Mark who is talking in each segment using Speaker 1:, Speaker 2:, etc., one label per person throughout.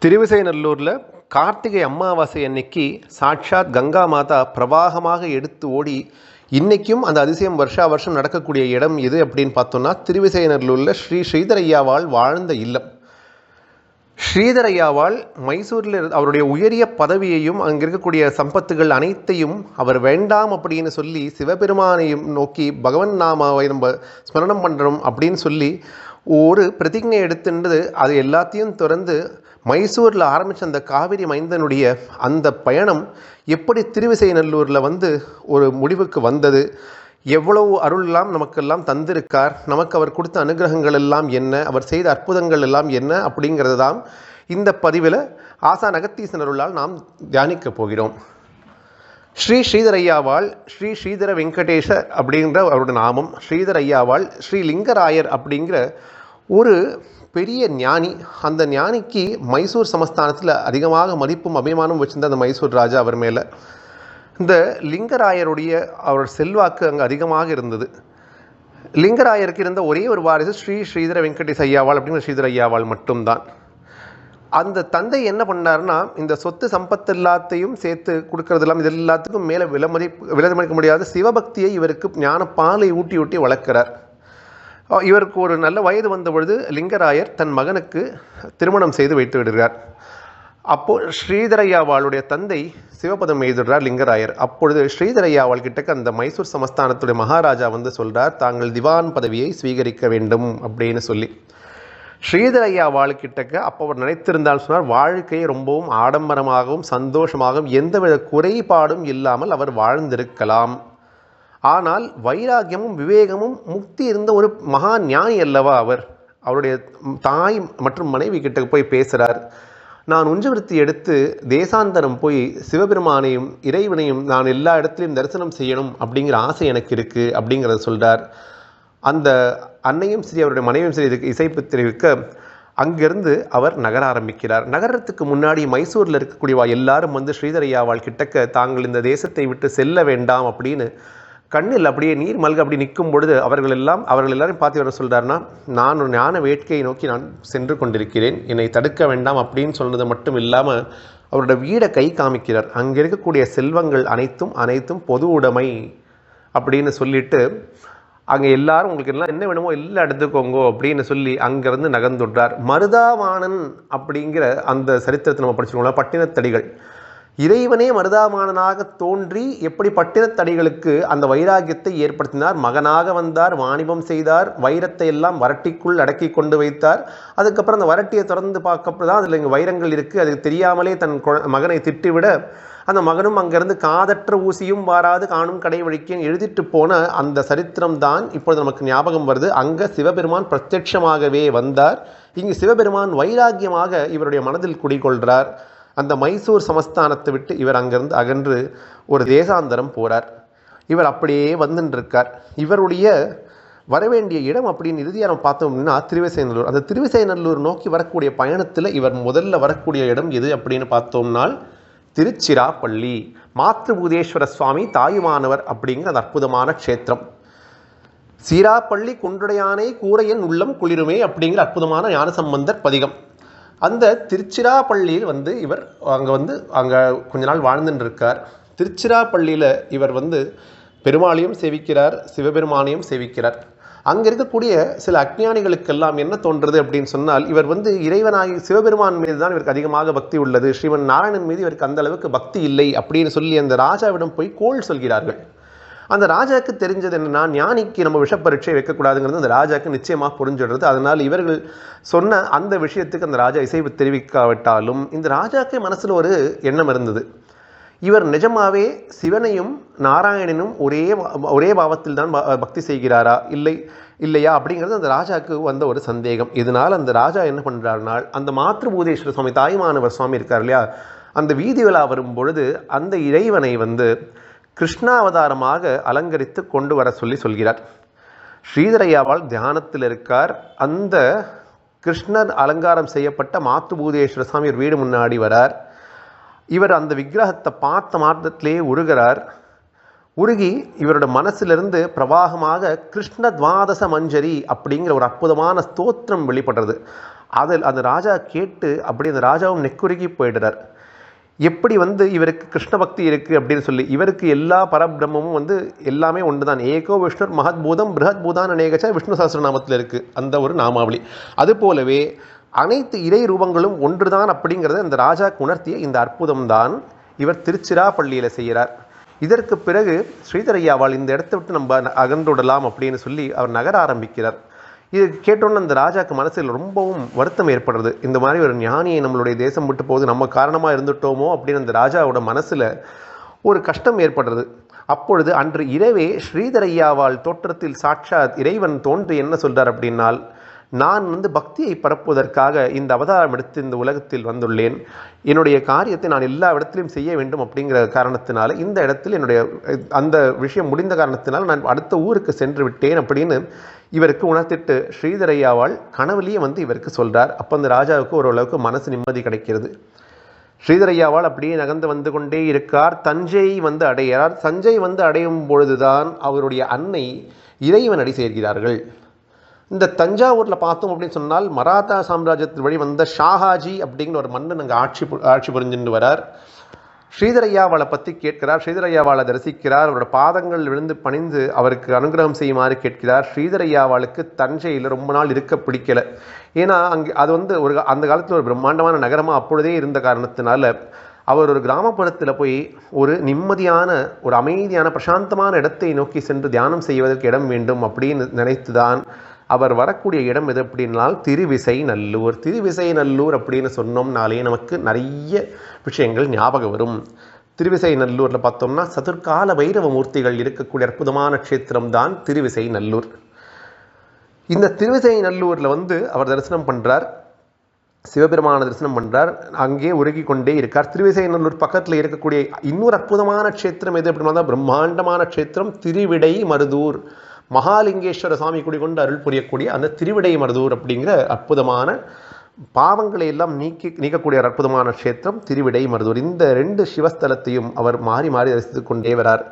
Speaker 1: திருவிசைநல்லூரில் கார்த்திகை அமாவாசை அன்னைக்கு சாட்சாத் கங்கா மாதா பிரவாகமாக எடுத்து ஓடி இன்றைக்கும் அந்த அதிசயம் வருஷா வருஷம் நடக்கக்கூடிய இடம் எது அப்படின்னு பார்த்தோம்னா திருவிசைநல்லூரில் ஸ்ரீ ஸ்ரீதரையாவால் வாழ்ந்த இல்லம். ஸ்ரீதரையாவால் மைசூரில் அவருடைய உயரிய பதவியையும் அங்கே இருக்கக்கூடிய சம்பத்துகள் அனைத்தையும் அவர் வேண்டாம் அப்படின்னு சொல்லி சிவபெருமானையும் நோக்கி பகவன் நாமாவை நம்ம ஸ்மரணம் பண்ணுறோம் அப்படின்னு சொல்லி ஒரு பிரதிஜை எடுத்துன்றது அது எல்லாத்தையும் திறந்து மைசூரில் ஆரம்பித்த அந்த காவிரி மைந்தனுடைய அந்த பயணம் எப்படி திருவிசைநல்லூரில் ஒரு முடிவுக்கு வந்தது, எவ்வளவு அருள்லாம் நமக்கெல்லாம் தந்திருக்கார், நமக்கு அவர் கொடுத்த அனுகிரகங்கள் எல்லாம் என்ன, அவர் செய்த அற்புதங்கள் எல்லாம் என்ன அப்படிங்கிறது தான் இந்த பதிவில் ஆசான் அகத்தீசன் அருளால் நாம் தியானிக்க போகிறோம். ஸ்ரீ ஸ்ரீதரையாவால் ஸ்ரீ ஸ்ரீதர வெங்கடேஷ அப்படிங்கிற அவருடைய நாமம், ஸ்ரீதரையாவால் ஸ்ரீ லிங்கராயர் அப்படிங்கிற ஒரு பெரிய ஞானி. அந்த ஞானிக்கு மைசூர் சமஸ்தானத்தில் அதிகமாக மதிப்பும் அபிமானம் வச்சிருந்த அந்த மைசூர் ராஜா அவர் மேலே. இந்த லிங்கராயருடைய அவர் செல்வாக்கு அங்கே அதிகமாக இருந்தது. லிங்கராயருக்கு இருந்த ஒரே ஒரு வாரிசு ஸ்ரீ ஸ்ரீதர வெங்கடேஷ் ஐயாவால் அப்படிங்கிற ஸ்ரீதர ஐயாவால் மட்டும்தான். அந்த தந்தை என்ன பண்ணார்னா, இந்த சொத்து சம்பத்து எல்லாத்தையும் சேர்த்து கொடுக்கறதெல்லாம் இது எல்லாத்துக்கும் மேலே விலைமதிக்க முடியாத சிவபக்தியை இவருக்கு ஞான பாலை ஊட்டி ஊட்டி வளர்க்கிறார். இவருக்கு ஒரு நல்ல வயது வந்த பொழுது லிங்கராயர் தன் மகனுக்கு திருமணம் செய்து வைத்து விடுகிறார். அப்போது ஸ்ரீதரையாவாளுடைய தந்தை சிவபதம் எய்துடுறார் லிங்கராயர். அப்பொழுது ஸ்ரீதரையாவாள் கிட்டக்க அந்த மைசூர் சமஸ்தானத்துடைய மகாராஜா சொல்கிறார், தாங்கள் திவான் பதவியை ஸ்வீகரிக்க வேண்டும் அப்படின்னு சொல்லி. ஸ்ரீதரையாவாளுக்கிட்டக்க அப்போ அவர் நினைத்திருந்தால் சொன்னார், வாழ்க்கையை ரொம்பவும் ஆடம்பரமாகவும் சந்தோஷமாகவும் எந்தவித குறைபாடும் இல்லாமல் அவர் வாழ்ந்திருக்கலாம். ஆனால் வைராக்கியமும் விவேகமும் முக்தி இருந்த ஒரு மகா ஞானி அல்லவா அவர். அவருடைய தாய் மற்றும் மனைவி கிட்ட போய் பேசுகிறார், நான் உஞ்சவிருத்தி எடுத்து தேசாந்தரம் போய் சிவபெருமானையும் இறைவனையும் நான் எல்லா இடத்துலையும் தரிசனம் செய்யணும் அப்படிங்கிற ஆசை எனக்கு இருக்குது அப்படிங்கிறத சொல்கிறார். அந்த அன்னையும் சரி அவருடைய மனைவியும் சரி இதுக்கு இசைப்பு தெரிவிக்க அங்கிருந்து அவர் நகர ஆரம்பிக்கிறார். நகரத்துக்கு முன்னாடி மைசூரில் இருக்கக்கூடிய எல்லாரும் ஸ்ரீதரையாவாள் கிட்டக்க தாங்கள் இந்த தேசத்தை விட்டு செல்ல வேண்டாம் அப்படின்னு கண்ணில் அப்படியே நீர் மல்க அப்படி நிற்கும் பொழுது அவர்கள் எல்லாரும் பார்த்து வர சொல்கிறாருன்னா, நான் ஒரு ஞான வேட்கையை நோக்கி நான் சென்று கொண்டிருக்கிறேன், என்னை தடுக்க வேண்டாம் அப்படின்னு சொன்னது மட்டும் இல்லாமல் அவரோட வீடை கை காமிக்கிறார். அங்கே இருக்கக்கூடிய செல்வங்கள் அனைத்தும் பொது உடைமை அப்படின்னு சொல்லிட்டு அங்கே எல்லாரும் உங்களுக்கு எல்லாம் என்ன வேணுமோ எல்லாம் எடுத்துக்கோங்க அப்படின்னு சொல்லி அங்கேருந்து நகர்ந்துடுறார். மருதாவாணன் அப்படிங்கிற அந்த சரித்திரத்தை நம்ம படிச்சுக்கோங்களா, பட்டினத்தடிகள் இறைவனே மருதாவாணனாக தோன்றி எப்படி பட்டினத்தடிகளுக்கு அந்த வைராகியத்தை ஏற்படுத்தினார், மகனாக வந்தார், வாணிபம் செய்தார், வைரத்தை எல்லாம் வரட்டிக்குள் அடக்கி கொண்டு வைத்தார். அதுக்கப்புறம் அந்த வரட்டியை திறந்து பார்க்கப்பதான் தான் அதில் இங்கே வைரங்கள் இருக்குது, அதுக்கு தெரியாமலே தன் மகனை திட்டிவிட அந்த மகனும் அங்கேருந்து காதற்ற ஊசியும் வாராது காணும் கடை வழிக்கேன் எழுதிட்டு போன அந்த சரித்திரம் தான் இப்பொழுது நமக்கு ஞாபகம் வருது. அங்கே சிவபெருமான் பிரத்யட்சமாகவே வந்தார். இங்கு சிவபெருமான் வைராகியமாக இவருடைய மனதில் குடிகொள்கிறார். அந்த மைசூர் சமஸ்தானத்தை விட்டு இவர் அங்கிருந்து அகன்று ஒரு தேசாந்தரம் போகிறார். இவர் அப்படியே வந்துருக்கார். இவருடைய வரவேண்டிய இடம் அப்படின்னு இறுதியாக நம்ம பார்த்தோம்னா திருவிசைநல்லூர். அந்த திருவிசைநல்லூர் நோக்கி வரக்கூடிய பயணத்தில் இவர் முதல்ல வரக்கூடிய இடம் எது அப்படின்னு பார்த்தோம்னால் திருச்சிராப்பள்ளி. மாத்ருபூதேஸ்வர சுவாமி தாயுமானவர் அப்படிங்கிற அந்த அற்புதமான க்ஷேத்திரம். சீராப்பள்ளி குன்றுடையானை கூரையன் உள்ளம் குளிருமே அப்படிங்கிற அற்புதமான ஞானசம்பந்தர் பதிகம். அந்த திருச்சிராப்பள்ளியில் இவர் அங்கே கொஞ்ச நாள் வாழ்ந்துட்டு இருக்கார். திருச்சிராப்பள்ளியில் இவர் பெருமாளையும் சேவிக்கிறார், சிவபெருமானையும் சேவிக்கிறார். அங்கே இருக்கக்கூடிய சில அஞ்ஞானிகளுக்கெல்லாம் என்ன தோன்றுறது அப்படின்னு சொன்னால், இவர் இறைவனாகி சிவபெருமான் மீது தான் இவருக்கு அதிகமாக பக்தி உள்ளது, ஸ்ரீமன் நாராயணன் மீது இவருக்கு அந்த அளவுக்கு பக்தி இல்லை அப்படின்னு சொல்லி அந்த ராஜாவிடம் போய் கோள் சொல்கிறார்கள். அந்த ராஜாவுக்கு தெரிஞ்சது என்னன்னா, ஞானிக்கு நம்ம விஷப்பரீட்சை வைக்கக்கூடாதுங்கிறது அந்த ராஜாவுக்கு நிச்சயமாக புரிஞ்சிடுறது. அதனால் இவர்கள் சொன்ன அந்த விஷயத்துக்கு அந்த ராஜா இசைவு தெரிவிக்காவிட்டாலும் இந்த ராஜாவுக்கு மனசில் ஒரு எண்ணம் இருந்தது, இவர் நிஜமாவே சிவனையும் நாராயணனும் ஒரே பாவத்தில் தான் பக்தி செய்கிறாரா இல்லையா அப்படிங்கிறது அந்த ராஜாவுக்கு வந்த ஒரு சந்தேகம். இதனால் அந்த ராஜா என்ன பண்ணுறாருனால், அந்த மாத்ருபூதேஸ்வர சுவாமி தாயுமானவர் சுவாமி இருக்கார் இல்லையா, அந்த வீதி விழா வரும் பொழுது அந்த இறைவனை கிருஷ்ணாவதாரமாக அலங்கரித்து கொண்டு வர சொல்கிறார். ஸ்ரீதரையாவால் தியானத்தில் இருக்கார். அந்த கிருஷ்ணர் அலங்காரம் செய்யப்பட்ட மாத்ருபூதேஸ்வர சுவாமி வீடு முன்னாடி வரார். இவர் அந்த விக்கிரகத்தை பார்த்த மாத்திரத்திலேயே உருகிறார். உருகி இவரோட மனசிலிருந்து பிரவாகமாக கிருஷ்ண துவாதச மஞ்சரி அப்படிங்கிற ஒரு அற்புதமான ஸ்தோத்திரம் வெளிப்படுறது. அதில் அந்த ராஜா கேட்டு அப்படி அந்த ராஜாவும் நெக்குருகி போயிடுறார். எப்படி இவருக்கு கிருஷ்ண பக்தி இருக்குது அப்படின்னு சொல்லி, இவருக்கு எல்லா பரபிரம்மமும் எல்லாமே ஒன்று தான். ஏகோ விஷ்ணுர் மகத் பூதம் பிருஹத் பூதான் அநேகச்ச விஷ்ணு சஹஸ்ரநாமத்தில் இருக்குது அந்த ஒரு நாமாவளி. அதுபோலவே அனைத்து இறை ரூபங்களும் ஒன்றுதான் அப்படிங்கிறத இந்த ராஜாக்கு உணர்த்திய இந்த அற்புதம்தான் இவர் திருச்சிராப்பள்ளியில் செய்கிறார். இதற்கு பிறகு ஸ்ரீதரையாவால் இந்த இடத்தை விட்டு நம்ம அகன்றுடலாம் அப்படின்னு சொல்லி அவர் நகர ஆரம்பிக்கிறார். இது கேட்டோன்னு அந்த ராஜாக்கு மனசில் ரொம்பவும் வருத்தம் ஏற்படுறது. இந்த மாதிரி ஒரு ஞானியை நம்மளுடைய தேசம் விட்டு போகுது, நம்ம காரணமாக இருந்துட்டோமோ அப்படின்னு அந்த ராஜாவோட மனசில் ஒரு கஷ்டம் ஏற்படுறது. அப்பொழுது அன்று இரவே ஸ்ரீதரையாவால் தோற்றத்தில் சாட்சாத் இறைவன் தோன்றி என்ன சொல்கிறார் அப்படின்னால், நான் பக்தியை பரப்புவதற்காக இந்த அவதாரம் எடுத்து இந்த உலகத்தில் வந்துள்ளேன். என்னுடைய காரியத்தை நான் எல்லா இடத்திலும் செய்ய வேண்டும் அப்படிங்கிற காரணத்தினால இந்த இடத்தில் என்னுடைய அந்த விஷயம் முடிந்த காரணத்தினால் நான் அடுத்த ஊருக்கு சென்று விட்டேன் அப்படின்னு இவருக்கு உணர்த்திட்டு ஸ்ரீதரையாவால் கனவுலேயே இவருக்கு சொல்கிறார். அப்போ அந்த ராஜாவுக்கு ஓரளவுக்கு மனசு நிம்மதி கிடைக்கிறது. ஸ்ரீதரையாவால் அப்படியே நகர்ந்து கொண்டே இருக்கார். தஞ்சை அடைகிறார். தஞ்சை அடையும் பொழுதுதான் அவருடைய அன்னை இறைவனடி சேர்கிறார்கள். இந்த தஞ்சாவூரில் பார்த்தோம் அப்படின்னு சொன்னால் மராத்தா சாம்ராஜ்யத்தின் வழி வந்த ஷாஹாஜி அப்படிங்கிற ஒரு மன்னன் அங்கே ஆட்சி புரிஞ்சுட்டு வரார். ஸ்ரீதரையாவாளை பற்றி கேட்கிறார். ஸ்ரீதரையாவாளை தரிசிக்கிறார். அவரோட பாதங்கள் விழுந்து பணிந்து அவருக்கு அனுகிரகம் செய்யுமாறு கேட்கிறார். ஸ்ரீதரையாவாளுக்கு தஞ்சையில் ரொம்ப நாள் இருக்க பிடிக்கலை. ஏன்னா அங்கே அது ஒரு அந்த காலத்தில் ஒரு பிரம்மாண்டமான நகரமாக அப்பொழுதே இருந்த காரணத்தினால அவர் ஒரு கிராமப்புறத்தில் போய் ஒரு நிம்மதியான ஒரு அமைதியான பிரசாந்தமான இடத்தை நோக்கி சென்று தியானம் செய்வதற்கு இடம் வேண்டும் அப்படின்னு நினைத்துதான் அவர் வரக்கூடிய இடம் எது அப்படின்னால் திருவிசைநல்லூர். திருவிசைநல்லூர் அப்படின்னு சொன்னோம்னாலே நமக்கு நிறைய விஷயங்கள் ஞாபகம் வரும். திருவிசைநல்லூரில் பார்த்தோம்னா சதுர்கால வைரவ மூர்த்திகள் இருக்கக்கூடிய அற்புதமான க்ஷேத்திரம் தான் திருவிசைநல்லூர். இந்த திருவிசைநல்லூரில் அவர் தரிசனம் பண்ணுறார். சிவபெருமான தரிசனம் பண்ணுறார். அங்கே உருகி கொண்டே இருக்கார். திருவிசைநல்லூர் பக்கத்தில் இருக்கக்கூடிய இன்னொரு அற்புதமான க்ஷேத்திரம் எது அப்படின்னா பிரம்மாண்டமான க்ஷேத்திரம் திருவிடை மருதூர். மகாலிங்கேஸ்வர சாமி குடிகொண்டு அருள் புரியக்கூடிய அந்த திருவிடை மருதூர் அப்படிங்கிற அற்புதமான பாவங்களை எல்லாம் நீக்கக்கூடிய அற்புதமான க்ஷேத்திரம் திருவிடை மருதூர். இந்த 2 சிவஸ்தலத்தையும் அவர் மாறி மாறி தரிசித்து கொண்டே வரார்.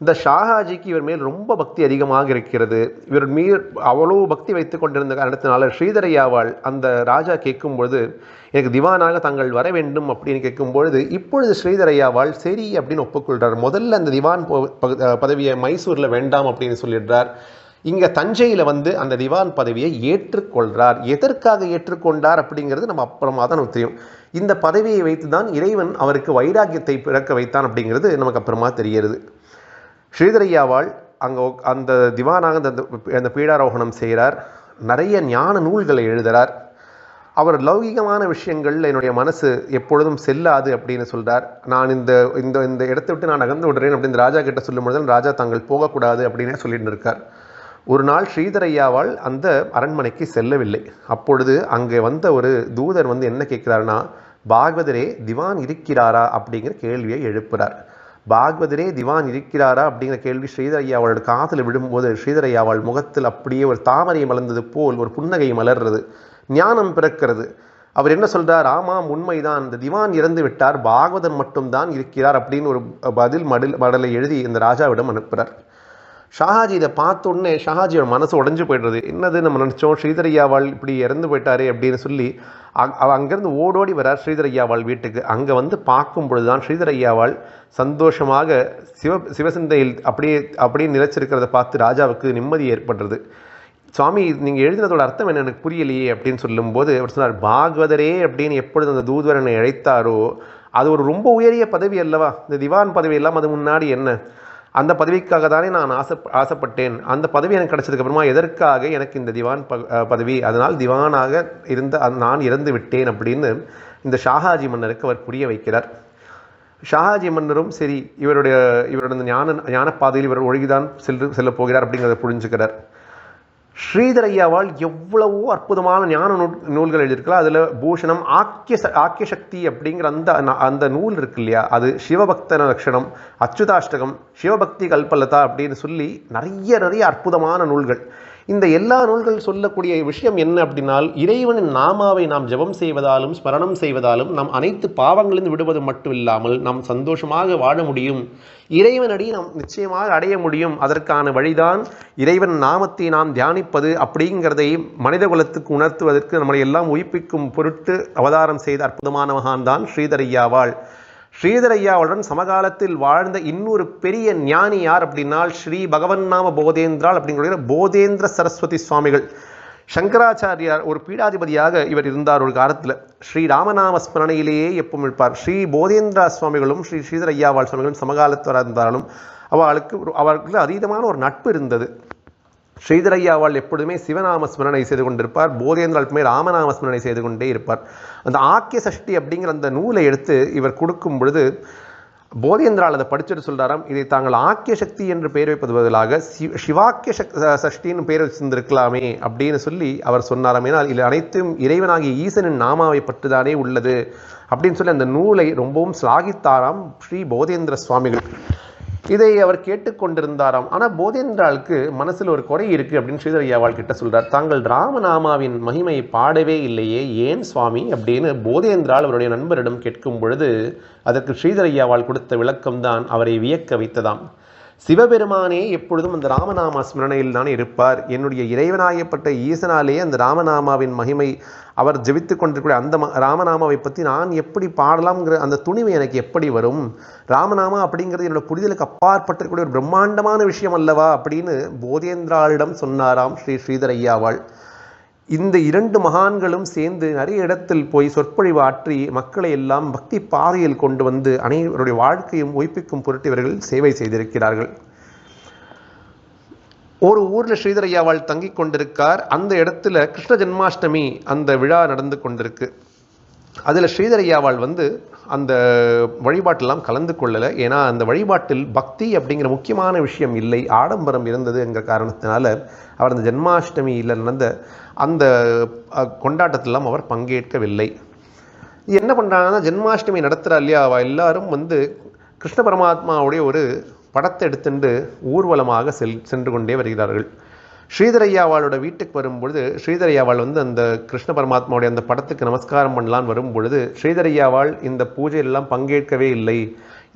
Speaker 1: இந்த ஷாஹாஜிக்கு இவர் மேல் ரொம்ப பக்தி அதிகமாக இருக்கிறது. இவர் மீது அவ்வளோ பக்தி வைத்து கொண்டிருந்த காரணத்தினால ஸ்ரீதரையாவால் அந்த ராஜா கேட்கும்பொழுது எனக்கு திவானாக தாங்கள் வர வேண்டும் அப்படின்னு கேட்கும்பொழுது இப்பொழுது ஸ்ரீதரையாவால் சரி அப்படின்னு ஒப்புக்கொள்கிறார். முதல்ல அந்த திவான் பதவியை மைசூரில் வேண்டாம் அப்படின்னு சொல்லிடுறார். இங்கே தஞ்சையில் அந்த திவான் பதவியை ஏற்றுக்கொள்கிறார். எதற்காக ஏற்றுக்கொண்டார் அப்படிங்கிறது நம்ம அப்புறமா தான் நமக்கு தெரியும். இந்த பதவியை வைத்து தான் இறைவன் அவருக்கு வைராக்கியத்தை பிறக்க வைத்தான் அப்படிங்கிறது நமக்கு அப்புறமா தெரிகிறது. ஸ்ரீதரையாவால் அங்கே அந்த திவானாக அந்த பீடாரோகணம் செய்கிறார். நிறைய ஞான நூல்களை எழுதுகிறார். அவர் லௌகிகமான விஷயங்கள் என்னுடைய மனசு எப்பொழுதும் செல்லாது அப்படின்னு சொல்கிறார். நான் இந்த இந்த இந்த இடத்தை விட்டு நான் நகர்ந்து விடுறேன் அப்படின்னு ராஜா கிட்ட சொல்லும்பொழுது ராஜா தாங்கள் போகக்கூடாது அப்படின்னே சொல்லிட்டு இருக்கார். ஒரு நாள் ஸ்ரீதரையாவால் அந்த அரண்மனைக்கு செல்லவில்லை. அப்பொழுது அங்கே வந்த ஒரு தூதர் என்ன கேட்குறாருன்னா, பாகவதரே திவான் இருக்கிறாரா அப்படிங்கிற கேள்வியை எழுப்புகிறார். பாகவதரே திவான் இருக்கிறாரா அப்படிங்கிற கேள்வி ஸ்ரீதரையாவாளோட காதில் விடும்போது ஸ்ரீதரையாவாள் முகத்தில் அப்படியே ஒரு தாமரை மலர்ந்தது போல் ஒரு புன்னகை மலர்றது, ஞானம் பிறக்கிறது. அவர் என்ன சொல்கிறார், ஆமாம் உண்மைதான், இந்த திவான் இறந்து விட்டார், பாகவதன் மட்டும்தான் இருக்கிறார் அப்படின்னு ஒரு பதில் மடலை எழுதி இந்த ராஜாவிடம் அனுப்புகிறார். ஷாஹாஜி இதை பார்த்தோன்னே ஷாஹாஜியோட மனசு உடஞ்சு போய்டுறது. என்னது நம்ம நினச்சோம் ஸ்ரீதரையாவாள் இப்படி இறந்து போயிட்டாரே அப்படின்னு சொல்லி அங்கேருந்து ஓடோடி வரார் ஸ்ரீதரையாவாள் வீட்டுக்கு. அங்கே பார்க்கும் பொழுது தான் ஸ்ரீதரையாவாள் சந்தோஷமாக சிவசிந்தையில் அப்படியே நிலைச்சிருக்கிறத பார்த்து ராஜாவுக்கு நிம்மதி ஏற்படுறது. சுவாமி நீங்கள் எழுதினதோட அர்த்தம் என்ன எனக்கு புரியலையே அப்படின்னு சொல்லும்போது அவர் சொன்னார், பாகவதரே அப்படின்னு எப்பொழுது அந்த தூதுவரனை அழைத்தாரோ அது ஒரு ரொம்ப உயரிய பதவி அல்லவா, இந்த திவான் பதவி எல்லாம் அது முன்னாடி என்ன, அந்த பதவிக்காக தானே நான் ஆசைப்பட்டேன். அந்த பதவி எனக்கு கிடைச்சதுக்கப்புறமா எதற்காக எனக்கு இந்த திவான் பதவி, அதனால் திவானாக நான் இறந்து விட்டேன் அப்படின்னு இந்த ஷாஹாஜி மன்னருக்கு அவர் புரிய வைக்கிறார். ஷாஹாஜி மன்னரும் சரி இவரோட ஞான பாதையில் இவர் ஒழுகிதான் செல்ல போகிறார் அப்படிங்கிறத புரிஞ்சுக்கிறார். ஸ்ரீதரையாவால் எவ்வளவோ அற்புதமான ஞான நூல்கள் எழுதியிருக்கலாம். அதில் பூஷணம் ஆக்கிய சக்தி அப்படிங்கிற அந்த நூல் இருக்கு இல்லையா, அது சிவபக்த லட்சணம், அச்சுதாஷ்டகம், சிவபக்தி கல்பலதா அப்படின்னு சொல்லி நிறைய அற்புதமான நூல்கள். இந்த எல்லா நூல்கள் சொல்லக்கூடிய விஷயம் என்ன அப்படின்னால், இறைவனின் நாமாவை நாம் ஜெபம் செய்வதாலும் ஸ்மரணம் செய்வதாலும் நாம் அனைத்து பாவங்களிலிருந்து விடுவது மட்டும் இல்லாமல் நாம் சந்தோஷமாக வாழ முடியும், இறைவனடி நாம் நிச்சயமாக அடைய முடியும். அதற்கான வழிதான் இறைவன் நாமத்தை நாம் தியானிப்பது அப்படிங்கிறதை மனித குலத்துக்கு உணர்த்துவதற்கு நம்மளை எல்லாம் உயிர்ப்பிக்கும் பொருட்டு அவதாரம் செய்த அற்புதமான மகான் தான் ஸ்ரீதரையாவாள். ஸ்ரீதரையாவுடன் சமகாலத்தில் வாழ்ந்த இன்னொரு பெரிய ஞானி யார் அப்படின்னால், ஸ்ரீ பகவன் நாம போதேந்திரால் அப்படிங்கிற போதேந்திர சரஸ்வதி சுவாமிகள். சங்கராச்சாரியார் ஒரு பீடாதிபதியாக இவர் இருந்தார் ஒரு காலத்தில். ஸ்ரீ ராமநாம ஸ்மரணையிலேயே எப்பவும் இருப்பார். ஸ்ரீ போதேந்திரா சுவாமிகளும் ஸ்ரீ ஸ்ரீதரையாவாள் சுவாமிகளும் சமகாலத்தில் இருந்தாலும் அவர்களுக்கு அதீதமான ஒரு நட்பு இருந்தது. ஸ்ரீதரையாவாள் எப்பொழுதுமே சிவநாம ஸ்மரணை செய்து கொண்டிருப்பார், போதேந்திரால் ராமநாம ஸ்மரணை செய்து கொண்டே இருப்பார். அந்த ஆக்கிய சஷ்டி அப்படிங்கிற அந்த நூலை எடுத்து இவர் கொடுக்கும் பொழுது போதேந்திரால் அதை படிச்சுட்டு சொல்றாராம், இதை தாங்கள் ஆக்கிய சக்தி என்று பெயர் வைப்பது பதிலாக சிவாக்கிய சஷ்டின்னு பெயர் வச்சிருந்திருக்கலாமே அப்படின்னு சொல்லி அவர் சொன்னாராம். ஏன்னால் இது அனைத்தும் இறைவனாகிய ஈசனின் நாமாவை பற்றுதானே உள்ளது அப்படின்னு சொல்லி அந்த நூலை ரொம்பவும் சிலாகித்தாராம் ஸ்ரீ போதேந்திர சுவாமிகள். இதை அவர் கேட்டுக்கொண்டிருந்தாராம். ஆனால் போதேந்திராளுக்கு மனசில் ஒரு குறை இருக்குது அப்படின்னு ஸ்ரீதரையாவாள் கிட்ட சொல்கிறார். தாங்கள் ராமநாமாவின் மகிமையை பாடவே இல்லையே, ஏன் சுவாமி அப்படின்னு போதேந்திராள் அவருடைய நண்பரிடம் கேட்கும் பொழுது அதற்கு ஸ்ரீதரையாவாள் கொடுத்த விளக்கம்தான் அவரை வியக்க வைத்ததாம். சிவபெருமானே எப்பொழுதும் அந்த ராமநாம ஸ்மரணையில் தான் இருப்பார். என்னுடைய இறைவனாயப்பட்ட ஈசனாலே அந்த ராமநாமாவின் மகிமை அவர் ஜெபித்து கொண்டிருக்கூடிய அந்த ராமநாமாவை பற்றி நான் எப்படி பாடலாம்ங்கிற அந்த துணிவு எனக்கு எப்படி வரும்? ராமநாமா அப்படிங்கிறது என்னோட புரிதலுக்கு அப்பாற்பட்டிருக்கக்கூடிய ஒரு பிரம்மாண்டமான விஷயம் அல்லவா அப்படின்னு போதேந்திராளிடம் சொன்னாராம் ஸ்ரீதரையாவாள். இந்த இரண்டு மகான்களும் சேர்ந்து நிறைய இடத்தில் போய் சொற்பொழிவு ஆற்றி மக்களை எல்லாம் பக்தி பாதையில் கொண்டு வந்து அனைவருடைய வாழ்க்கையும் உயிர்ப்பிக்கும் பொருட்டு இவர்கள் சேவை செய்திருக்கிறார்கள். ஒரு ஊரில் ஸ்ரீதரையாவாள் தங்கி கொண்டிருக்கார். அந்த இடத்துல கிருஷ்ண ஜென்மாஷ்டமி அந்த விழா நடந்து கொண்டிருக்கு. அதில் ஸ்ரீதரையாவாள் அந்த வழிபாட்டெல்லாம் கலந்து கொள்ளலை. ஏன்னா அந்த வழிபாட்டில் பக்தி அப்படிங்கிற முக்கியமான விஷயம் இல்லை, ஆடம்பரம் இருந்தது என்கிற காரணத்தினால அவர் அந்த ஜென்மாஷ்டமியில் நடந்த அந்த கொண்டாட்டத்திலாம் அவர் பங்கேற்கவில்லை. என்ன பண்ணுறாங்கன்னா, ஜென்மாஷ்டமி நடத்துகிறா இல்லையா, அவள் எல்லாரும் கிருஷ்ண பரமாத்மாவுடைய ஒரு படத்தை எடுத்துட்டு ஊர்வலமாக சென்று கொண்டே வருகிறார்கள். ஸ்ரீதரையாவாளோட வீட்டுக்கு வரும்பொழுது ஸ்ரீதரையாவாள் அந்த கிருஷ்ண பரமாத்மாவுடைய அந்த படத்துக்கு நமஸ்காரம் பண்ணலான்னு வரும்பொழுது ஸ்ரீதரையாவாள் இந்த பூஜையெல்லாம் பங்கேற்கவே இல்லை.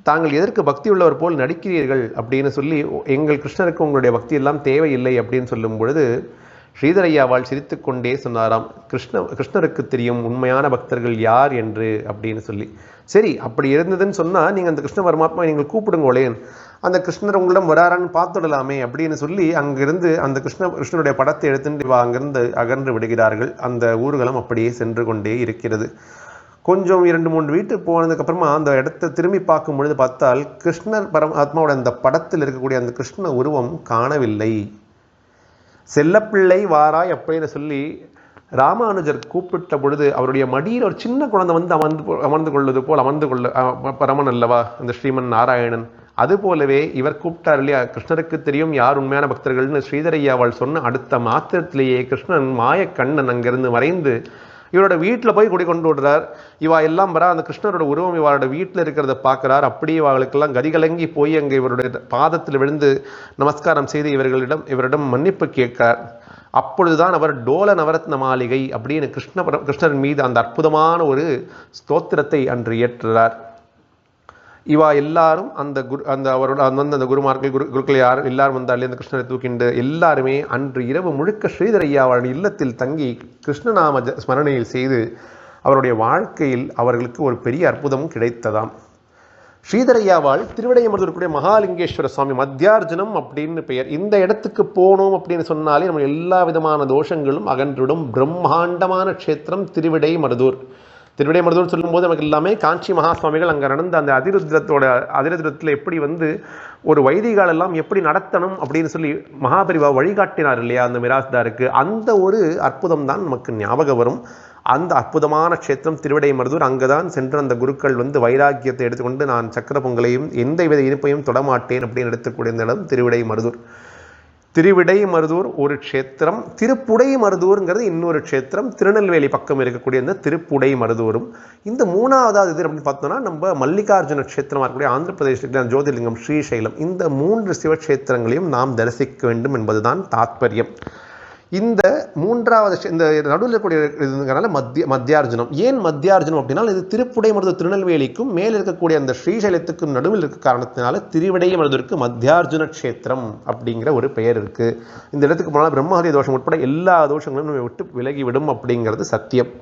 Speaker 1: தாங்கள் எதற்கு பக்தி உள்ளவர் போல் நடிக்கிறீர்கள் அப்படின்னு சொல்லி, எங்கள் கிருஷ்ணருக்கு உங்களுடைய பக்தி எல்லாம் தேவையில்லை அப்படின்னு சொல்லும் பொழுது ஸ்ரீதரையாவாள் சிரித்து கொண்டே சொன்னாராம், கிருஷ்ணருக்கு தெரியும் உண்மையான பக்தர்கள் யார் என்று அப்படின்னு சொல்லி. சரி, அப்படி இருந்ததுன்னு சொன்னால் நீங்கள் அந்த கிருஷ்ண பரமாத்மா நீங்கள் கூப்பிடுங்களேன், அந்த கிருஷ்ணர் உங்களிடம் வராரான்னு பார்த்துடலாமே அப்படின்னு சொல்லி அங்கிருந்து அந்த கிருஷ்ணனுடைய படத்தை எடுத்துட்டு அங்கிருந்து அகன்று விடுகிறார்கள். அந்த ஊர்வலம் அப்படியே சென்று கொண்டே இருக்கிறது. கொஞ்சம் 2-3 வீட்டுக்கு போனதுக்கப்புறமா அந்த இடத்த திரும்பி பார்க்கும் பொழுது பார்த்தால் கிருஷ்ணர் பரமாத்மாவோட அந்த படத்தில் இருக்கக்கூடிய அந்த கிருஷ்ண உருவம் காணவில்லை. செல்லப்பிள்ளை வாராய் அப்படின்னு சொல்லி ராமானுஜர் கூப்பிட்ட பொழுது அவருடைய மடியில் ஒரு சின்ன குழந்தை அமர்ந்து கொள்வது போல் அமர்ந்து கொள்ள பரமன் அல்லவா அந்த ஸ்ரீமன் நாராயணன். அதுபோலவே இவர் கூப்பிட்டார் இல்லையா, கிருஷ்ணருக்கு தெரியும் யார் உண்மையான பக்தர்கள்னு ஸ்ரீதரையாவாள் சொன்ன அடுத்த மாத்திரத்திலேயே கிருஷ்ணன் மாயக்கண்ணன் அங்கிருந்து மறைந்து இவரோட வீட்டில் போய் கொண்டு விடுறார். இவா எல்லாம் வரா, அந்த கிருஷ்ணரோட உருவம் இவரோட வீட்டில் இருக்கிறத பார்க்குறார். அப்படியே இவர்களுக்கெல்லாம் கதிகலங்கி போய் அங்கே இவருடைய பாதத்தில் விழுந்து நமஸ்காரம் செய்து இவரிடம் மன்னிப்பு கேட்கிறார். அப்பொழுதுதான் அவர் டோல நவரத்ன மாளிகை அப்படின்னு கிருஷ்ணர் மீது அந்த அற்புதமான ஒரு ஸ்தோத்திரத்தை அன்று இயற்றுகிறார். இவா எல்லாரும் அந்த குருக்கள் யார் எல்லாரும் வந்தாலே அந்த கிருஷ்ணரை தூக்கிண்டு எல்லாருமே அன்று இரவு முழுக்க ஸ்ரீதரையாவாள் இல்லத்தில் தங்கி கிருஷ்ணநாம ஸ்மரணையில் செய்து அவருடைய வாழ்க்கையில் அவர்களுக்கு ஒரு பெரிய அற்புதமும் கிடைத்ததாம். ஸ்ரீதரையாவாள் திருவிடைமருதூருக்குடைய மகாலிங்கேஸ்வர சுவாமி மத்தியார்ஜுனம் அப்படின்னு பெயர். இந்த இடத்துக்கு போனோம் அப்படின்னு சொன்னாலே நம்ம எல்லா விதமான தோஷங்களும் அகன்றுடும் பிரம்மாண்டமான க்ஷேத்திரம் திருவிடைமருதூர். திருவிடைமருதூர் சொல்லும்போது நமக்கு எல்லாமே காஞ்சி மகாசுவாமிகள் அங்கே நடந்த அந்த அதிருத்ரத்தில் எப்படி ஒரு வைதிகாலெல்லாம் எப்படி நடத்தணும் அப்படின்னு சொல்லி மகாபரிவா வழிகாட்டினார் இல்லையா அந்த மிராஸ்தாருக்கு, அந்த ஒரு அற்புதம் தான் நமக்கு ஞாபகம் வரும். அந்த அற்புதமான க்ஷேத்திரம் திருவிடைமருதூர். அங்கே தான் சென்று அந்த குருக்கள் வைராக்கியத்தை எடுத்துக்கொண்டு நான் சக்கர பொங்கலையும் எந்த வித இனிப்பையும் தொடமாட்டேன் அப்படின்னு எடுத்துக்கூடிய இந்த இடம் திருவிடைமருதூர். திருவிடைமருதூர் ஒரு க்ஷேத்திரம், திருப்புடைமருதூருங்கிறது இன்னொரு க்ஷேத்திரம். திருநெல்வேலி பக்கம் இருக்கக்கூடிய இந்த திருப்புடைமருதூரும் இந்த மூணாவதாவது இது அப்படின்னு பார்த்தோம்னா நம்ம மல்லிகார்ஜுன க்ஷேத்திரமாக இருக்கக்கூடிய ஆந்திர பிரதேசத்தில் ஜோதிர்லிங்கம் ஸ்ரீசைலம், இந்த 3 சிவக்ஷேத்திரங்களையும் நாம் தரிசிக்க வேண்டும் என்பதுதான் தாத்பரியம். இந்த மூன்றாவது இந்த நடுவில் இருக்கக்கூடிய இதுங்கிறனால மத்தியார்ஜுனம். ஏன் மத்தியார்ஜுனம் அப்படின்னா, இது திருப்புடைமருதூர் திருநெல்வேலிக்கும் மேல் இருக்கக்கூடிய அந்த ஸ்ரீசைலத்துக்கும் நடுவில் இருக்க காரணத்தினால திருவிடைமருதூருக்கு மத்தியார்ஜுன க்ஷேத்திரம் அப்படிங்கிற ஒரு பெயர் இருக்கு. இந்த இடத்துக்கு போனால் பிரம்மஹத்தி தோஷம் உட்பட எல்லா தோஷங்களும் நம்ம விட்டு விலகிவிடும் அப்படிங்கிறது சத்தியம்.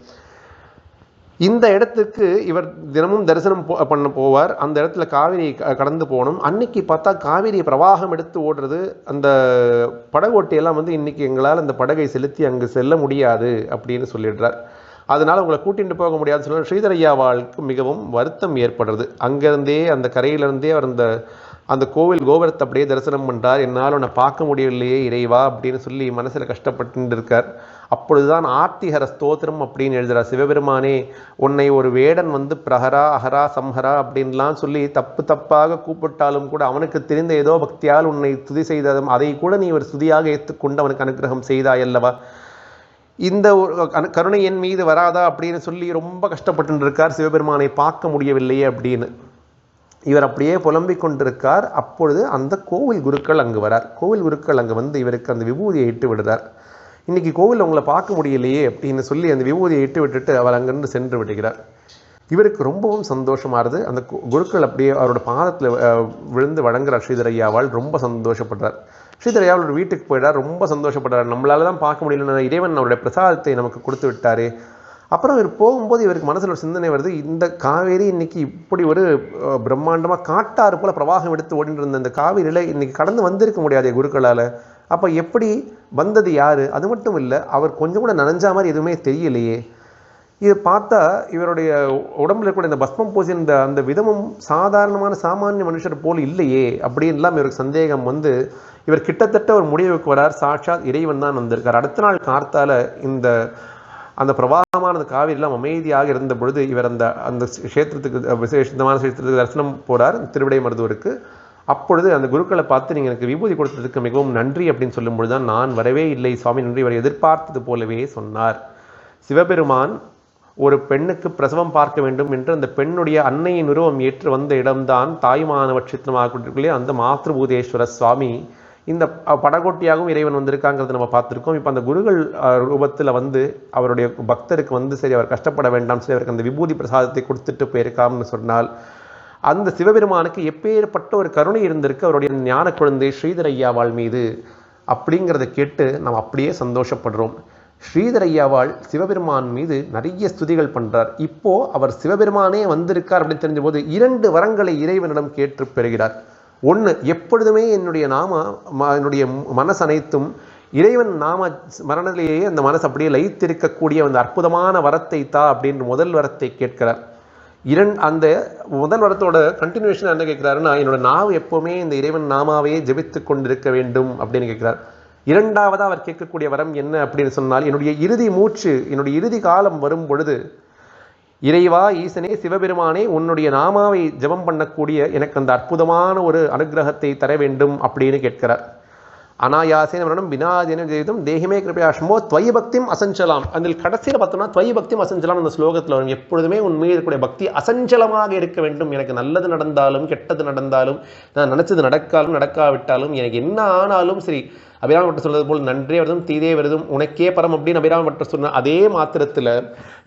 Speaker 1: இந்த இடத்துக்கு இவர் தினமும் தரிசனம் பண்ண போவார். அந்த இடத்துல காவிரி கடந்து போகணும். அன்னைக்கு பார்த்தா காவிரி பிரவாகம் எடுத்து ஓடுறது. அந்த படகோட்டியெல்லாம் இன்னைக்கு எங்களால் அந்த படகை செலுத்தி அங்கு செல்ல முடியாது அப்படின்னு சொல்லிடுறார். அதனால் உங்களை கூட்டிகிட்டு போக முடியாதுன்னு சொன்னால் ஸ்ரீதரையாவாளுக்கு மிகவும் வருத்தம் ஏற்படுறது. அங்கேருந்தே அந்த கரையிலேருந்தே அவர் அந்த கோவில் கோபுரத்தை அப்படியே தரிசனம் பண்ணுறார். என்னால் உன்னை பார்க்க முடியலையே இறைவா அப்படின்னு சொல்லி மனசில் கஷ்டப்பட்டு இருக்கார். அப்பொழுதுதான் ஆர்த்திஹர ஸ்தோத்திரம் அப்படின்னு எழுதுகிறார். சிவபெருமானே, உன்னை ஒரு வேடன் பிரஹரா அஹரா சம்ஹரா அப்படின்லாம் சொல்லி தப்பாக கூப்பிட்டாலும் கூட அவனுக்கு தெரிந்த ஏதோ பக்தியால் உன்னை துதி செய்ததும் அதை கூட நீ ஒரு துதியாக ஏற்றுக்கொண்டு அவனுக்கு அனுகிரகம் செய்தாய் அல்லவா, இந்த கருணை என் மீது வராதா அப்படின்னு சொல்லி ரொம்ப கஷ்டப்பட்டு இருக்கார். சிவபெருமானை பார்க்க முடியவில்லையே அப்படின்னு இவர் அப்படியே புலம்பிக் கொண்டிருக்கார். அப்பொழுது அந்த கோவில் குருக்கள் அங்கு வரார். கோவில் குருக்கள் அங்கே இவருக்கு அந்த விபூதியை இட்டு விடுறார். இன்னைக்கு கோவிலில் உங்களை பார்க்க முடியலையே அப்படின்னு சொல்லி அந்த விபூதியை இட்டு விட்டுட்டு அவர் அங்கிருந்து சென்று விடுகிறார். இவருக்கு ரொம்பவும் சந்தோஷமாகுது. அந்த குருக்கள் அப்படியே அவரோட பாதத்தில் விழுந்து வழங்குறார். ஸ்ரீதரையாவால் ரொம்ப சந்தோஷப்படுறார். ஸ்ரீதரையாவோட வீட்டுக்கு போயிடார். ரொம்ப சந்தோஷப்படுறார். நம்மளால தான் பார்க்க முடியலன்னா இறைவன் அவருடைய பிரசாதத்தை நமக்கு கொடுத்து விட்டாரு. அப்புறம் இவர் போகும்போது இவருக்கு மனசில் ஒரு சிந்தனை வருது. இந்த காவேரி இன்னைக்கு இப்படி ஒரு பிரம்மாண்டமாக காட்டாறு போல பிரவாகம் எடுத்து ஓடிட்டு இருந்த இந்த காவேரியில் இன்னைக்கு கடந்து வந்திருக்க முடியாதே குருக்களால். அப்போ எப்படி வந்தது யார்? அது மட்டும் இல்லை, அவர் கொஞ்சம் கூட நனைஞ்சா மாதிரி எதுவுமே தெரியலையே. இதை பார்த்தா இவருடைய உடம்புல இருக்கக்கூடிய இந்த பஸ்மம் பூசி அந்த விதமும் சாதாரணமான சாமானிய மனுஷர் போல் இல்லையே அப்படின்லாம் இவருக்கு சந்தேகம் இவர் கிட்டத்தட்ட ஒரு முடிவுக்கு வரார். சாட்சாத் இறைவன் தான் வந்திருக்கார். அடுத்த நாள் கார்த்தால அந்த பிரவாகமான காவிரிலாம் அமைதியாக இருந்த பொழுது இவர் அந்த க்ஷேத்திரத்துக்கு விசேஷமான க்ஷேத்திரத்துக்கு தரிசனம் போகிறார், திருவிடைமருதூருக்கு. அப்பொழுது அந்த குருக்களை பார்த்து நீங்கள் எனக்கு விபூதி கொடுத்ததுக்கு மிகவும் நன்றி அப்படின்னு சொல்லும்பொழுது தான், நான் வரவே இல்லை சுவாமி நன்றி, இவர் எதிர்பார்த்தது போலவே சொன்னார். சிவபெருமான் ஒரு பெண்ணுக்கு பிரசவம் பார்க்க வேண்டும் என்று அந்த பெண்ணுடைய அன்னையின் உருவம் ஏற்று வந்த இடம்தான் தாய்மானவ க்ஷேத்திரமாக கொண்டிருக்கலையே அந்த மாத்ருபூதேஸ்வர சுவாமி. இந்த படகோட்டியாகவும் இறைவன் வந்திருக்காங்கிறத நம்ம பார்த்துருக்கோம். இப்போ அந்த குருகள் ரூபத்தில் அவருடைய பக்தருக்கு சரி அவர் கஷ்டப்பட வேண்டாம், சரி அவருக்கு அந்த விபூதி பிரசாதத்தை கொடுத்துட்டு போயிருக்காம்னு சொன்னால் அந்த சிவபெருமானுக்கு எப்பேற்பட்ட ஒரு கருணை இருந்திருக்கு அவருடைய ஞான குழந்தை ஸ்ரீதரையாவாள் மீது அப்படிங்கிறத கேட்டு நாம் அப்படியே சந்தோஷப்படுறோம். ஸ்ரீதரையாவாள் சிவபெருமான் மீது நிறைய ஸ்துதிகள் பண்ணுறார். இப்போ அவர் சிவபெருமானே வந்திருக்கார் அப்படின்னு தெரிஞ்ச போது 2 வரங்களை இறைவனிடம் கேட்டு பெறுகிறார். ஒன்று, எப்பொழுதுமே என்னுடைய மனசு அனைத்தும் இறைவன் நாம மரணத்திலேயே அந்த மனசு அப்படியே லயித்திருக்கக்கூடிய அந்த அற்புதமான வரத்தை தா அப்படின்னு முதல் வரத்தை கேட்கிறார். அந்த முதல் வரத்தோட கண்டினியூஷன் என்ன கேட்கிறாருன்னா, என்னோட நாவு எப்பவுமே இந்த இறைவன் நாமாவே ஜெபித்து கொண்டிருக்க வேண்டும் அப்படின்னு கேட்கிறார். இரண்டாவதாக அவர் கேட்கக்கூடிய வரம் என்ன அப்படின்னு சொன்னால், என்னுடைய இறுதி மூச்சு, என்னுடைய இறுதி காலம் வரும் பொழுது இறைவா ஈசனே சிவபெருமானே உன்னுடைய நாமாவை ஜெபம் பண்ணக்கூடிய எனக்கு அந்த அற்புதமான ஒரு அனுகிரகத்தை தர வேண்டும் அப்படின்னு கேட்கிறார். அனாயாசேன மரணம் வினாதின ஜெயிதம் தேகிமே கிருபயாஷ்மோ துவயி பக்திம் அசஞ்சலாம். அதில் கடைசியில் பார்த்தோம்னா துவயி பக்திம் அசஞ்சலாம் அந்த ஸ்லோகத்தில் வரும். எப்பொழுதுமே உண்மையில் இருக்கக்கூடிய பக்தி அசஞ்சலமாக இருக்க வேண்டும். எனக்கு நல்லது நடந்தாலும் கெட்டது நடந்தாலும், நான் நினைச்சது நடக்காவிட்டாலும், எனக்கு என்ன ஆனாலும் சரி, அபிராம பட்டர் சொல்றது போல் நன்றே வருதும் தீதே வருதும் உனக்கே பரம் அப்படின்னு அபிராம பட்டர் சொன்ன அதே மாத்திரத்தில்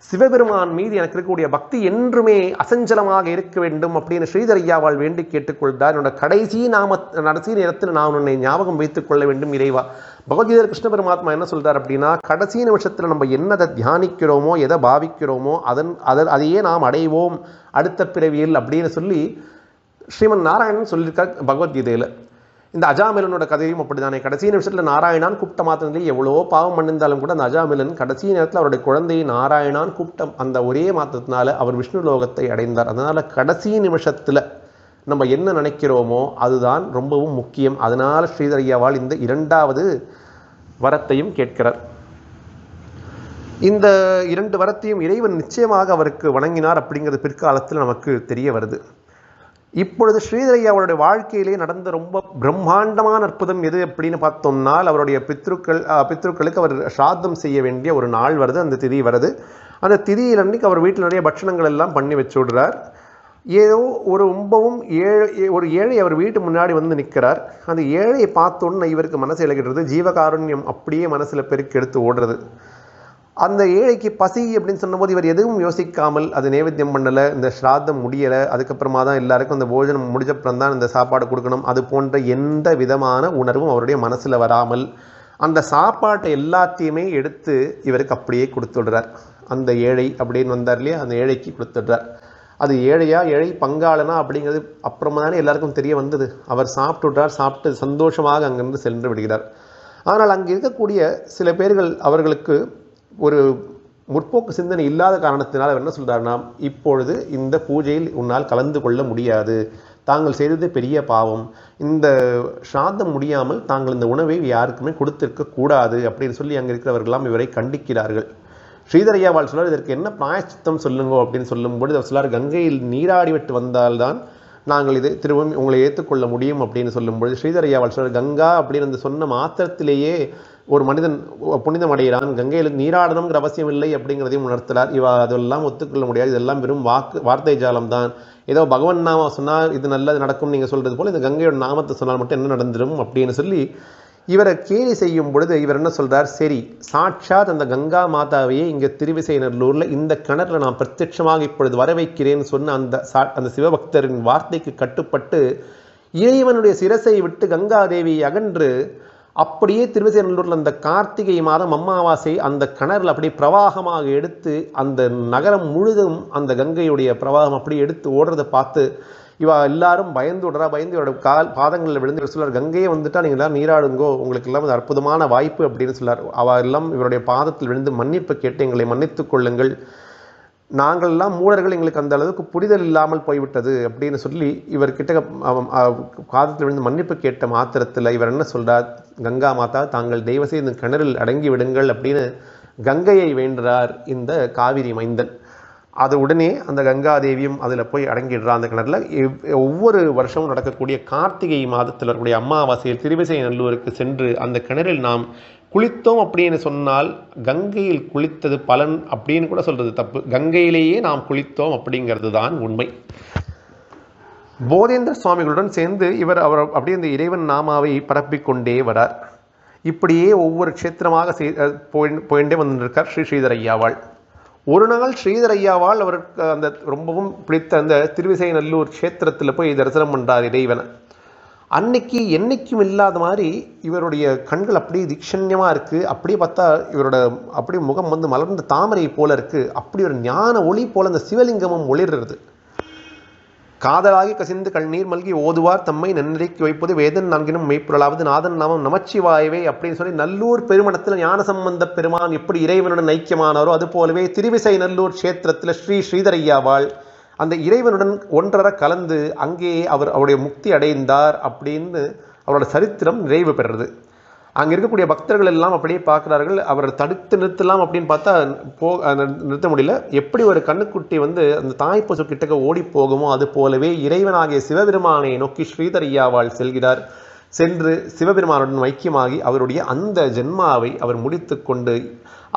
Speaker 1: சிவபெருமான் மீது எனக்கு இருக்கக்கூடிய பக்தி என்றுமே அசஞ்சலமாக இருக்க வேண்டும் அப்படின்னு ஸ்ரீதரையாவாள் வேண்டி கேட்டுக்கொள்கிறார். என்னோட கடைசி நேரத்தில் நான் உன்னை ஞாபகம் வைத்துக் கொள்ள வேண்டும் இறைவா. பகவத்கீதை கிருஷ்ண பரமாத்மா என்ன சொல்றார் அப்படின்னா, கடைசி நிமிஷத்தில் நம்ம என்னதை தியானிக்கிறோமோ எதை பாவிக்கிறோமோ அதையே நாம் அடைவோம் அடுத்த பிறவியில் அப்படின்னு சொல்லி ஸ்ரீமன் நாராயணன் சொல்லியிருக்கார் பகவத்கீதையில். இந்த அஜாமிலனோட கதையும் அப்படித்தானே. கடைசி நிமிஷத்தில் நாராயணான் கூப்பிட்ட மாத்திரத்திலே எவ்வளோ பாவம் பண்ணியிருந்தாலும் கூட அந்த அஜாமிலன் கடைசி நேரத்தில் அவருடைய குழந்தையை நாராயணான் கூப்பிட்ட அந்த ஒரே மாத்திரத்தினால அவர் விஷ்ணு லோகத்தை அடைந்தார். அதனால் கடைசி நிமிஷத்தில் நம்ம என்ன நினைக்கிறோமோ அதுதான் ரொம்பவும் முக்கியம். அதனால் ஸ்ரீதரையாவால் இந்த 2வது வரத்தையும் கேட்கிறார். இந்த 2 வரத்தையும் இறைவன் நிச்சயமாக அவருக்கு வணங்கினார் அப்படிங்கிறது பிற்காலத்தில் நமக்கு தெரிய வருது. இப்பொழுது ஸ்ரீதரையாவுடைய வாழ்க்கையிலே நடந்த ரொம்ப பிரம்மாண்டமான அற்புதம் எது அப்படின்னு பார்த்தோம்னால், அவருடைய பித்ருக்களுக்கு அவர் ஸ்ராத்தம் செய்ய வேண்டிய ஒரு நாள் வருது, அந்த திதி வருது. அந்த திதியில் அன்னைக்கு அவர் வீட்டில் நிறைய பட்சணங்கள் எல்லாம் பண்ணி வச்சு விடுறார். ஏதோ ரொம்பவும் ஒரு ஏழை அவர் வீட்டு முன்னாடி வந்து நிற்கிறார். அந்த ஏழையை பார்த்தோன்னு இவருக்கு மனசு இழக்கிறது, ஜீவகாருண்யம் அப்படியே மனசில் பெருக்கி எடுத்து ஓடுறது. அந்த ஏழைக்கு பசி அப்படின்னு சொன்னபோது இவர் எதுவும் யோசிக்காமல் அது நைவேத்தியம் பண்ணலை, இந்த ஸ்ராத்தம் முடியலை, அதுக்கப்புறமா தான் எல்லாருக்கும் அந்த போஜனம் முடிஞ்சப்புறம் தான் இந்த சாப்பாடு கொடுக்கணும், அது போன்ற எந்த விதமான உணர்வும் அவருடைய மனசில் வராமல் அந்த சாப்பாட்டை எல்லாத்தையுமே எடுத்து இவருக்கு அப்படியே கொடுத்துடுறார். அந்த ஏழை அப்படின்னு வந்தார் இல்லையா, அந்த ஏழைக்கு கொடுத்துடுறார். அது ஏழையா ஏழை பங்காளனா அப்படிங்கிறது அப்புறமா தானே எல்லாருக்கும் தெரிய வந்தது. அவர் சாப்பிட்டுட்டார், சாப்பிட்டு சந்தோஷமாக அங்கிருந்து சென்று விடுகிறார். ஆனால் அங்கே இருக்கக்கூடிய சில பேர்கள் அவர்களுக்கு ஒரு முற்போக்கு சிந்தனை இல்லாத காரணத்தினால் அவர் என்ன சொல்கிறார்னா, இப்பொழுது இந்த பூஜையில் உன்னால் கலந்து கொள்ள முடியாது, தாங்கள் செய்தது பெரிய பாவம், இந்த ஸ்ராத்தம் முடியாமல் தாங்கள் இந்த உணவை யாருக்குமே கொடுத்திருக்க கூடாது அப்படின்னு சொல்லி அங்கே இருக்கிறவர்களாம் இவரை கண்டிக்கிறார்கள். ஸ்ரீதரையாவால் சொல்லார், இதற்கு என்ன பிராயச்சித்தம் சொல்லுங்கோ அப்படின்னு சொல்லும்போது அவர் சொல்லார், கங்கையில் நீராடி விட்டு வந்தால்தான் நாங்கள் இது திரும்பவும் உங்களை ஏற்றுக்கொள்ள முடியும் அப்படின்னு சொல்லும்பொழுது ஸ்ரீதரையாவால் சொல்லார், கங்கா அப்படின்னு அந்த சொன்ன மாத்திரத்திலேயே ஒரு மனிதன் புனிதம் அடைகிறான், கங்கையில் நீராடணுங்கிற அவசியம் இல்லை அப்படிங்கிறதையும் உணர்த்தலார். அதெல்லாம் ஒத்துக்கொள்ள முடியாது, இதெல்லாம் வெறும் வார்த்தை ஜாலம் தான். ஏதோ பகவான் நாம சொன்னால் இது நல்லது நடக்கும் நீங்கள் சொல்கிறது போல் இந்த கங்கையோட நாமத்தை சொன்னால் மட்டும் என்ன நடந்துடும் அப்படின்னு சொல்லி இவரை கேலி செய்யும் பொழுது இவர் என்ன சொல்கிறார், சரி சாட்சாத் அந்த கங்கா மாதாவையே இங்கே திருவிசைநல்லூரில் இந்த கிணறுல நான் பிரத்யட்சமாக இப்பொழுது வர வைக்கிறேன்னு சொன்ன அந்த சிவபக்தரின் வார்த்தைக்கு கட்டுப்பட்டு இறைவனுடைய சிரசை விட்டு கங்காதேவியை அகன்று அப்படியே திருவிசைநல்லூரில் அந்த கார்த்திகை மாதம் அமாவாசை அந்த கிணறுல அப்படியே பிரவாகமாக எடுத்து அந்த நகரம் முழுதும் அந்த கங்கையுடைய பிரவாகம் அப்படியே எடுத்து ஓடுறதை பார்த்து இவா எல்லாரும் பயந்து இவரோட பாதங்களில் விழுந்து சொல்லார், கங்கையே வந்துட்டா நீங்கள் எல்லாம் நீராடுங்கோ, உங்களுக்கு எல்லாம் அது அற்புதமான வாய்ப்பு அப்படின்னு சொல்லார். அவ எல்லாம் இவருடைய பாதத்தில் விழுந்து மன்னிப்பு கேட்டு எங்களை மன்னித்துக் கொள்ளுங்கள், நாங்கள் எல்லாம் மூடர்கள், எங்களுக்கு அந்த அளவுக்கு புரிதல் இல்லாமல் போய்விட்டது அப்படின்னு சொல்லி இவர்கிட்ட பாதத்தில் விழுந்து மன்னிப்பு கேட்ட மாத்திரத்தில் இவர் என்ன சொல்றார், கங்கா மாதா தாங்கள் தெய்வசை இந்த கிணறில் அடங்கி விடுங்கள் அப்படின்னு கங்கையை வேண்டுறார் இந்த காவிரி மைந்தன். அது உடனே அந்த கங்காதேவியும் அதில் போய் அடங்கிடுறா அந்த கிணறுல. ஒவ்வொரு வருஷமும் நடக்கக்கூடிய கார்த்திகை மாதத்தில் இருக்கக்கூடிய அமாவாசையில் திருவிசைநல்லூருக்கு சென்று அந்த கிணறில் நாம் குளித்தோம் அப்படின்னு சொன்னால் கங்கையில் குளித்தது பலன் அப்படின்னு கூட சொல்கிறது தப்பு, கங்கையிலேயே நாம் குளித்தோம் அப்படிங்கிறது தான் உண்மை. போதேந்திர சுவாமிகளுடன் சேர்ந்து அவர் அப்படியே இந்த இறைவன் நாமாவை பரப்பிக்கொண்டே வரார். இப்படியே ஒவ்வொரு க்ஷேத்திரமாக போயிட்டே வந்துருக்கார் ஸ்ரீதரையாவாள். ஒரு நாள் ஸ்ரீதரையாவால் அவருக்கு அந்த ரொம்பவும் பிடித்த அந்த திருவிசைநல்லூர் க்ஷேத்திரத்தில் போய் தரிசனம் பண்ணுறார் இறைவனை. அன்னைக்கு என்னைக்கும் இல்லாத மாதிரி இவருடைய கண்கள் அப்படியே தீக்ஷண்யமாக இருக்குது. அப்படியே பார்த்தா இவரோட அப்படியே முகம் வந்து மலர்ந்த தாமரை போல இருக்குது. அப்படி ஒரு ஞான ஒளி போல அந்த சிவலிங்கமும் ஒளிர்றது. காதலாகி கசிந்து கண்ணீர் மல்கி ஓதுவார் தம்மை நன்றிக்கு வைப்பது வேதன் நான்கினும் மெய்ப்பொருளாவது நாதன் நாமம் நமச்சிவாயவே அப்படின்னு சொல்லி நல்லூர் பெருமணத்தில் ஞான சம்பந்த பெருமான் எப்படி இறைவனுடன் ஐக்கியமானாரோ அது போலவே திருவிசைநல்லூர் க்ஷேத்திரத்தில் ஸ்ரீதரையாவாள் அந்த இறைவனுடன் ஒன்றரை கலந்து அங்கேயே அவருடைய முக்தி அடைந்தார் அப்படின்னு அவரோட சரித்திரம் நிறைவு பெறுறது. அங்கே இருக்கக்கூடிய பக்தர்கள் எல்லாம் அப்படியே பார்க்குறார்கள். அவர் தடுத்து நிறுத்தலாம் அப்படின்னு பார்த்தா நிறுத்த முடியல. எப்படி ஒரு கண்ணுக்குட்டி வந்து அந்த தாய் பசு கிட்டக்க ஓடி போகுமோ அது போலவே இறைவனாகிய சிவபெருமானை நோக்கி ஸ்ரீதரையாவாள் செல்கிறார். சென்று சிவபெருமானுடன் ஐக்கியமாகி அவருடைய அந்த ஜென்மாவை அவர் முடித்து கொண்டு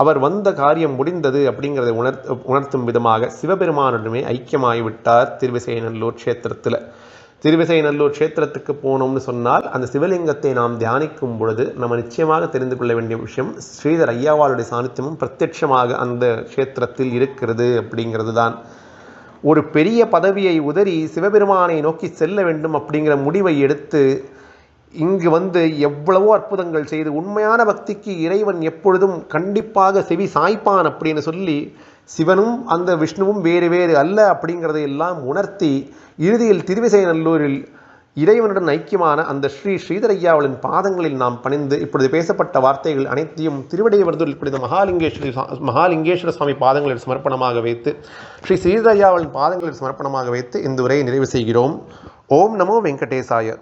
Speaker 1: அவர் வந்த காரியம் முடிந்தது அப்படிங்கிறதை உணர்த்தும் விதமாக சிவபெருமானுடனே ஐக்கியமாகிவிட்டார் திருவிசைநல்லூர் க்ஷேத்திரத்தில். திருவிசைநல்லூர் க்ஷேத்திரத்துக்கு போனோம்னு சொன்னால் அந்த சிவலிங்கத்தை நாம் தியானிக்கும் பொழுது நம்ம நிச்சயமாக தெரிந்து கொள்ள வேண்டிய விஷயம் ஸ்ரீதரையாவாளுடைய சாநித்தியமும் பிரத்யட்சமாக அந்த க்ஷேத்திரத்தில் இருக்கிறது அப்படிங்கிறது தான். ஒரு பெரிய பதவியை உதறி சிவபெருமானை நோக்கி செல்ல வேண்டும் அப்படிங்கிற முடிவை எடுத்து இங்கு வந்து எவ்வளவோ அற்புதங்கள் செய்து உண்மையான பக்திக்கு இறைவன் எப்பொழுதும் கண்டிப்பாக செவி சாய்ப்பான் அப்படின்னு சொல்லி சிவனும் அந்த விஷ்ணுவும் வேறு வேறு அல்ல அப்படிங்கிறதை எல்லாம் உணர்த்தி இறுதியில் திருவிசைநல்லூரில் இறைவனுடன் ஐக்கியமான அந்த ஸ்ரீதரையாவளின் பாதங்களில் நாம் பணிந்து இப்பொழுது பேசப்பட்ட வார்த்தைகள் அனைத்தையும் திருவிடையவர்தூரில் புனித மகாலிங்கேஸ்வர சுவாமி பாதங்களில் சமர்ப்பணமாக வைத்து ஸ்ரீதரையாவளின் பாதங்களில் சமர்ப்பணமாக வைத்து இந்த உரையை நிறைவு செய்கிறோம். ஓம் நமோ வெங்கடேசாய.